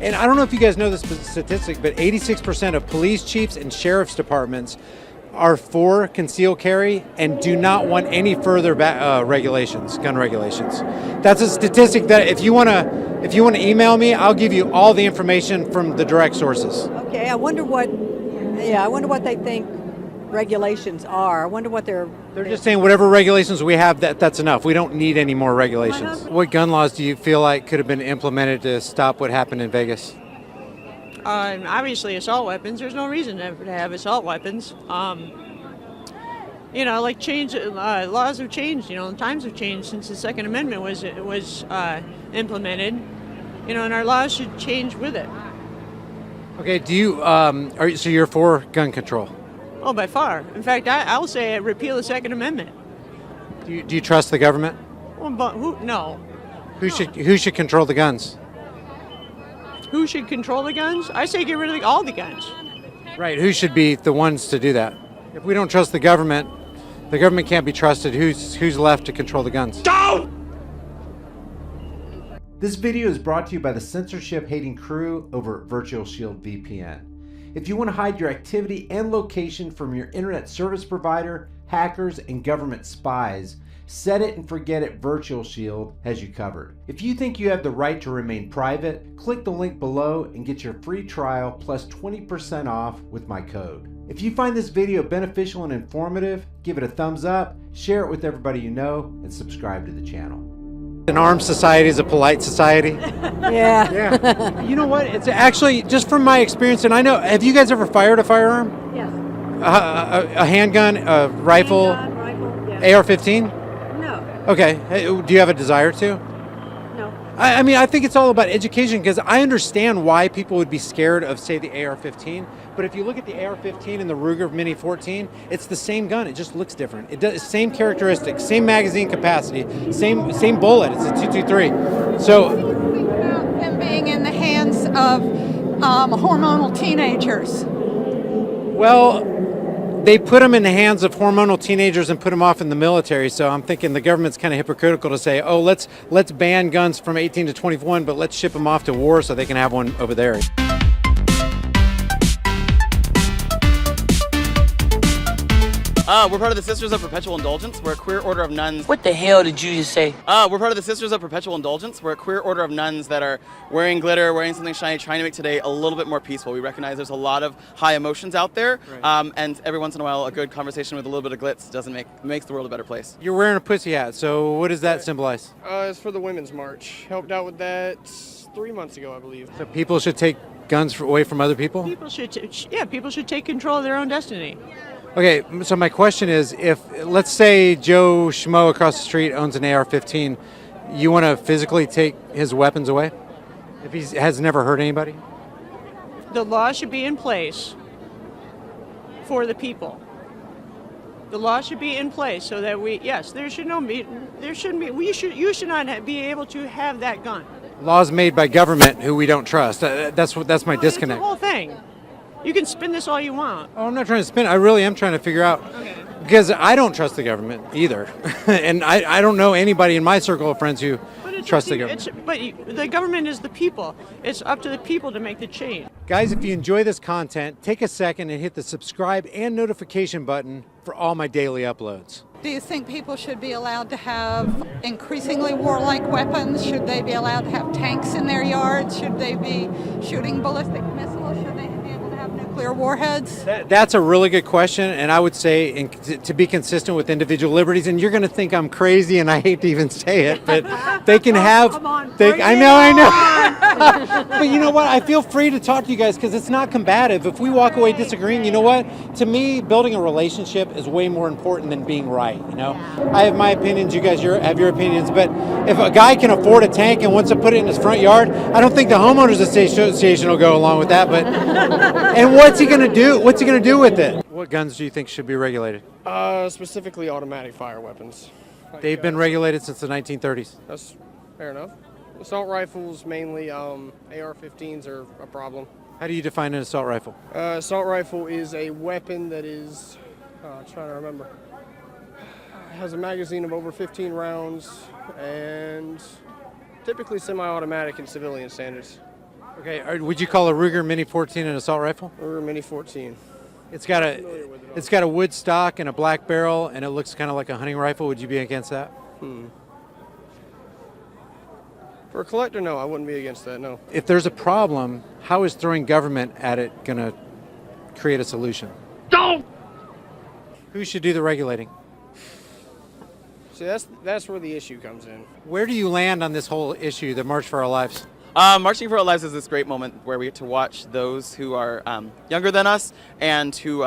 And I don't know if you guys know this statistic, but 86% of police chiefs and sheriff's departments are for concealed carry and do not want any further regulations, gun regulations. That's a statistic that if you want to email me, I'll give you all the information from the direct sources. Okay, I wonder what they think regulations are. I wonder what they're just saying whatever regulations we have, that's enough. We don't need any more regulations. What gun laws do you feel like could have been implemented to stop what happened in Vegas? Obviously assault weapons. There's no reason to have assault weapons. Like laws have changed, times have changed since the Second Amendment was implemented, and our laws should change with it. Okay, do you, so you're for gun control? Oh, by far. In fact, I'll say repeal the Second Amendment. Do you trust the government? Well, but no. Who should control the guns? Who should control the guns? I say get rid of all the guns. Right, who should be the ones to do that? If we don't trust the government can't be trusted. Who's left to control the guns? Don't! This video is brought to you by the censorship-hating crew over at Virtual Shield VPN. If you want to hide your activity and location from your internet service provider, hackers, and government spies, Set It and Forget It Virtual Shield has you covered. If you think you have the right to remain private, click the link below and get your free trial plus 20% off with my code. If you find this video beneficial and informative, give it a thumbs up, share it with everybody you know, and subscribe to the channel. An armed society is a polite society. Yeah. Yeah. You know what? It's actually, just from my experience, and I know, have you guys ever fired a firearm? Yes. A handgun, a rifle, Handgun, rifle, yeah. AR-15? No. Okay. Do you have a desire to? No. I mean, I think it's all about education, because I understand why people would be scared of, say, the AR-15. But if you look at the AR-15 and the Ruger Mini 14, it's the same gun. It just looks different. It does same characteristics, same magazine capacity, same bullet. It's a .223. So, think about them being in the hands of hormonal teenagers. well, they put them in the hands of hormonal teenagers and put them off in the military. So I'm thinking the government's kind of hypocritical to say, oh, let's ban guns from 18 to 21, but let's ship them off to war so they can have one over there. We're part of the Sisters of Perpetual Indulgence. We're a queer order of nuns. What the hell did you just say? We're part of the Sisters of Perpetual Indulgence. We're a queer order of nuns that are wearing glitter, wearing something shiny, trying to make today a little bit more peaceful. We recognize there's a lot of high emotions out there, right. And every once in a while, a good conversation with a little bit of glitz makes the world a better place. You're wearing a pussy hat, so what does that symbolize? It's for the Women's March. Helped out with that 3 months ago, I believe. So people should take guns away from other people? People should take control of their own destiny. Okay, so my question is, if, let's say Joe Schmo across the street owns an AR-15, you want to physically take his weapons away? If he has never hurt anybody? The law should be in place for the people. The law should be in place so that you should not be able to have that gun. Laws made by government who we don't trust. That's my disconnect. It's the whole thing. You can spin this all you want. Oh, I'm not trying to spin. I really am trying to figure out. Okay. Because I don't trust the government either. And I don't know anybody in my circle of friends who trust the government. But the government is the people. It's up to the people to make the change. Guys, if you enjoy this content, take a second and hit the subscribe and notification button for all my daily uploads. Do you think people should be allowed to have increasingly warlike weapons? Should they be allowed to have tanks in their yards? Should they be shooting ballistic missiles? Should they be able to have nuclear warheads? That's a really good question, and I would say to be consistent with individual liberties, and you're going to think I'm crazy, and I hate to even say it, but they can have... Come on, I know. But you know what? I feel free to talk to you guys because it's not combative. If we walk away disagreeing, you know what? To me, building a relationship is way more important than being right, you know? I have my opinions, you guys have your opinions, but if a guy can afford a tank and wants to put it in his front yard, I don't think the homeowners association will go along with that, but... And what's he going to do? What's he going to do with it? What guns do you think should be regulated? Specifically automatic fire weapons. They've been regulated since the 1930s. That's fair enough. Assault rifles, mainly AR-15s, are a problem. How do you define an assault rifle? Assault rifle is a weapon that is, trying to remember, has a magazine of over 15 rounds and typically semi-automatic in civilian standards. Okay, would you call a Ruger Mini 14 an assault rifle? Ruger Mini 14. It's got a wood stock and a black barrel, and it looks kind of like a hunting rifle. Would you be against that? For a collector, no, I wouldn't be against that, no. If there's a problem, how is throwing government at it going to create a solution? Don't! Who should do the regulating? See, that's where the issue comes in. Where do you land on this whole issue, the March for Our Lives? Marching for Our Lives is this great moment where we get to watch those who are younger than us and who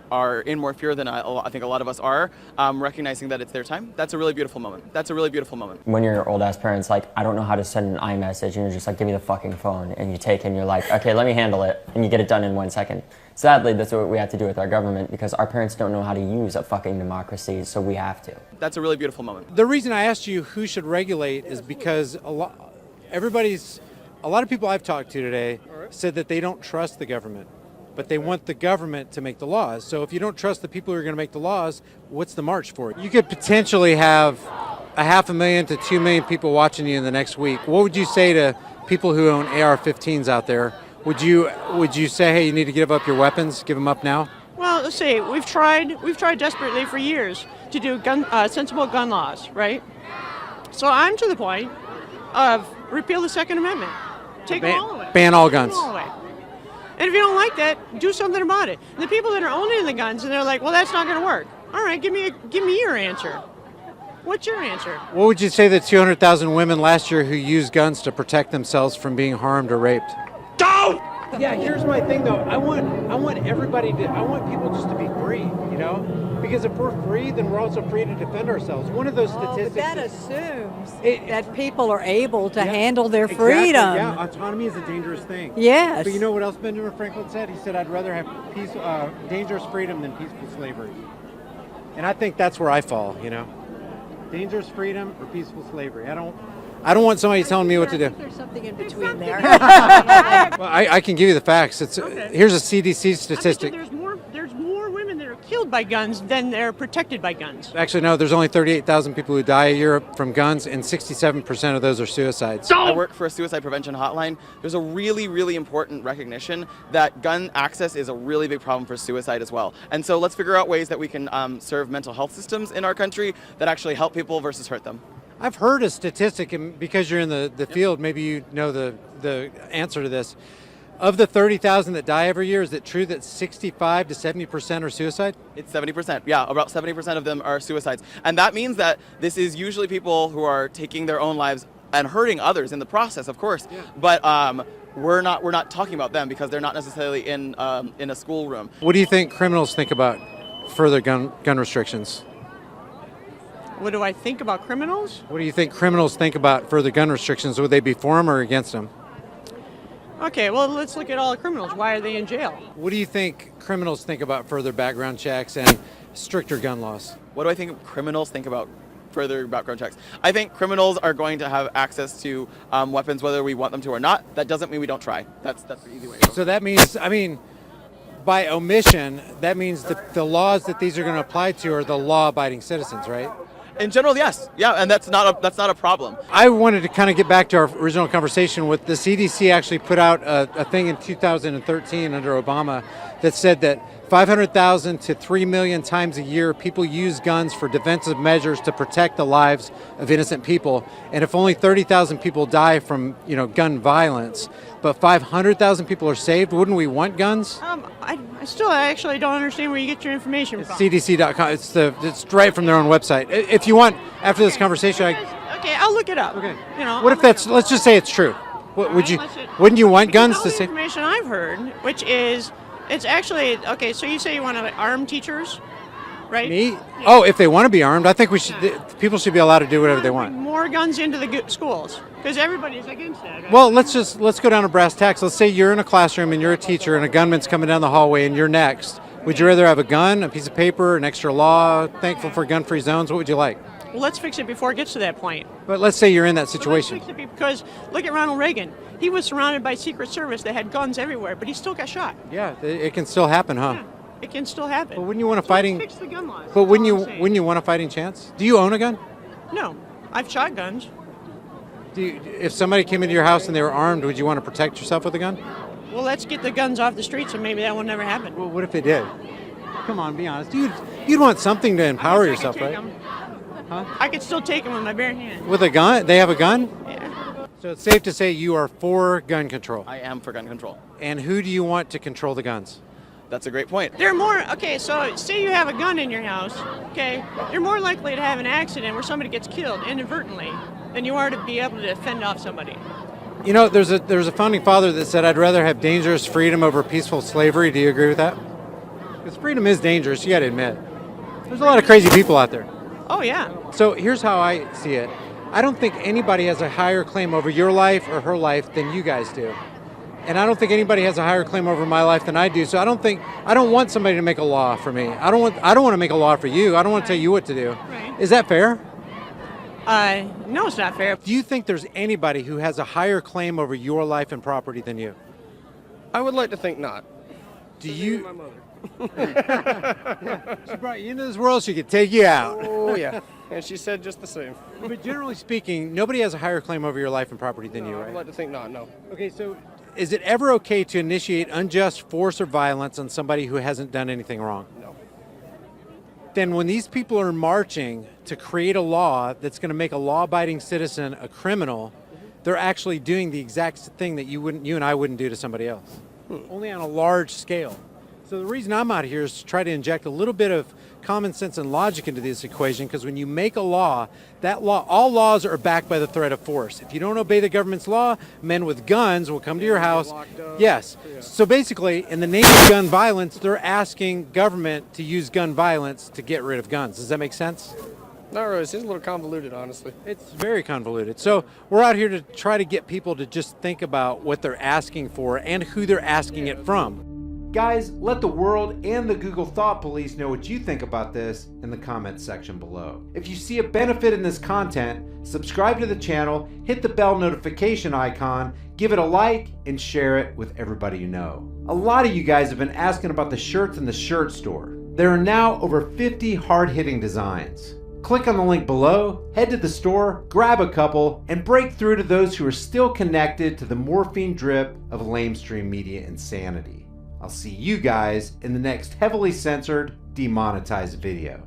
are in more fear than I think a lot of us are, recognizing that it's their time. That's a really beautiful moment. That's a really beautiful moment. When your old ass parents like, I don't know how to send an iMessage, and you're just like, give me the fucking phone, and you take it and you're like, okay, let me handle it, and you get it done in 1 second. Sadly, that's what we have to do with our government because our parents don't know how to use a fucking democracy, so we have to. That's a really beautiful moment. The reason I asked you who should regulate is because a lot of people I've talked to today said that they don't trust the government, but they want the government to make the laws. So if you don't trust the people who are going to make the laws, what's the march for? You could potentially have 500,000 to 2 million people watching you in the next week. What would you say to people who own AR-15s out there? Would you say, hey, you need to give up your weapons, give them up now? Well, let's see. We've tried desperately for years to do sensible gun laws, right? So I'm to the point of repeal the Second Amendment, take them all away, ban all guns. Take them all away. And if you don't like that, do something about it. And the people that are owning the guns and they're like, well, that's not going to work. All right, give me your answer. What's your answer? What would you say to the 200,000 women last year who used guns to protect themselves from being harmed or raped? Don't! Yeah, here's my thing though. I want people just to be free, you know? Because if we're free, then we're also free to defend ourselves. One of those statistics. But that assumes that people are able to handle their exactly, freedom. Yeah, autonomy is a dangerous thing. Yes. But you know what else Benjamin Franklin said? He said, I'd rather have dangerous freedom than peaceful slavery. And I think that's where I fall, you know? Dangerous freedom or peaceful slavery. I don't want somebody telling me what to do. There's something in between there. Well, I can give you the facts. Here's a CDC statistic. There's more women that are killed by guns than they're protected by guns. Actually, no, there's only 38,000 people who die a year from guns, and 67% of those are suicides. I work for a suicide prevention hotline. There's a really, really important recognition that gun access is a really big problem for suicide as well. And so let's figure out ways that we can serve mental health systems in our country that actually help people versus hurt them. I've heard a statistic, and because you're in the field, maybe you know the answer to this. Of the 30,000 that die every year, is it true that 65 to 70% are suicide? It's 70%. Yeah, about 70% of them are suicides. And that means that this is usually people who are taking their own lives and hurting others in the process, of course. Yeah. But we're not talking about them because they're not necessarily in a schoolroom. What do you think criminals think about further gun restrictions? What do I think about criminals? What do you think criminals think about further gun restrictions? Would they be for them or against them? Okay, well, let's look at all the criminals. Why are they in jail? What do you think criminals think about further background checks and stricter gun laws? What do I think criminals think about further background checks? I think criminals are going to have access to weapons whether we want them to or not. That doesn't mean we don't try. That's the easy way. So that means, by omission, that means the laws that these are going to apply to are the law-abiding citizens, right? In general, yes. Yeah, and that's not a problem. I wanted to kind of get back to our original conversation with the CDC actually put out a thing in 2013 under Obama that said that 500,000 to 3 million times a year people use guns for defensive measures to protect the lives of innocent people. And if only 30,000 people die from gun violence, but 500,000 people are saved, wouldn't we want guns? I still actually don't understand where you get your information from. CDC.com. It's right from their own website. If you want, after this conversation, okay, I'll look it up. Okay. What if let's just say it's true. Wouldn't you want guns to say? The information I've heard, which is, it's actually, okay, so you say you want to arm teachers, right? Me? Yeah. Oh, if they want to be armed, I think people should be allowed to do whatever they want. More guns into the schools, because everybody's against that. Right? Well, let's go down to brass tacks. Let's say you're in a classroom and you're a teacher and a gunman's coming down the hallway and you're next. Would you rather have a gun, a piece of paper, an extra law, thankful for gun-free zones? What would you like? Well, let's fix it before it gets to that point. But let's say you're in that situation. Well, let's fix it because look at Ronald Reagan. He was surrounded by Secret Service that had guns everywhere, but he still got shot. Yeah, it can still happen, huh? Yeah, it can still happen. But wouldn't you want a fighting? Let's fix the gun laws. But wouldn't you want a fighting chance? Do you own a gun? No, I've shot guns. If somebody came into your house and they were armed, would you want to protect yourself with a gun? Well, let's get the guns off the streets and maybe that will never happen. Well, what if it did? Come on, be honest. You'd want something to empower yourself, right? Huh? I could still take them with my bare hand. With a gun? They have a gun? Yeah. So it's safe to say you are for gun control. I am for gun control. And who do you want to control the guns? That's a great point. They're more, okay, so say you have a gun in your house, okay, you're more likely to have an accident where somebody gets killed inadvertently than you are to be able to fend off somebody. You know, there's a founding father that said, I'd rather have dangerous freedom over peaceful slavery. Do you agree with that? Because freedom is dangerous, you got to admit. There's a lot of crazy people out there. Oh, yeah. So here's how I see it. I don't think anybody has a higher claim over your life or her life than you guys do. And I don't think anybody has a higher claim over my life than I do. So I don't want somebody to make a law for me. I don't want to make a law for you. I don't want to tell you what to do. Right. Is that fair? No, it's not fair. Do you think there's anybody who has a higher claim over your life and property than you? I would like to think not. Do you? My mother. Yeah, she brought you into this world, she could take you out. Oh yeah, and she said just the same. But generally speaking, nobody has a higher claim over your life and property than you, I right? would like to think not. No. Okay, so is it ever okay to initiate unjust force or violence on somebody who hasn't done anything wrong? No. Then when these people are marching to create a law that's going to make a law-abiding citizen a criminal, they're actually doing the exact thing that you and I wouldn't do to somebody else, only on a large scale. So the reason I'm out here is to try to inject a little bit of common sense and logic into this equation, because when you make a law, all laws are backed by the threat of force. If you don't obey the government's law, men with guns will come to your house. Yes. Yeah. So basically, in the name of gun violence, they're asking government to use gun violence to get rid of guns. Does that make sense? Not really. It's just a little convoluted, honestly. It's very convoluted. So we're out here to try to get people to just think about what they're asking for and who they're asking it from. Guys, let the world and the Google Thought Police know what you think about this in the comments section below. If you see a benefit in this content, subscribe to the channel, hit the bell notification icon, give it a like, and share it with everybody you know. A lot of you guys have been asking about the shirts in the shirt store. There are now over 50 hard-hitting designs. Click on the link below, head to the store, grab a couple, and break through to those who are still connected to the morphine drip of lamestream media insanity. I'll see you guys in the next heavily censored, demonetized video.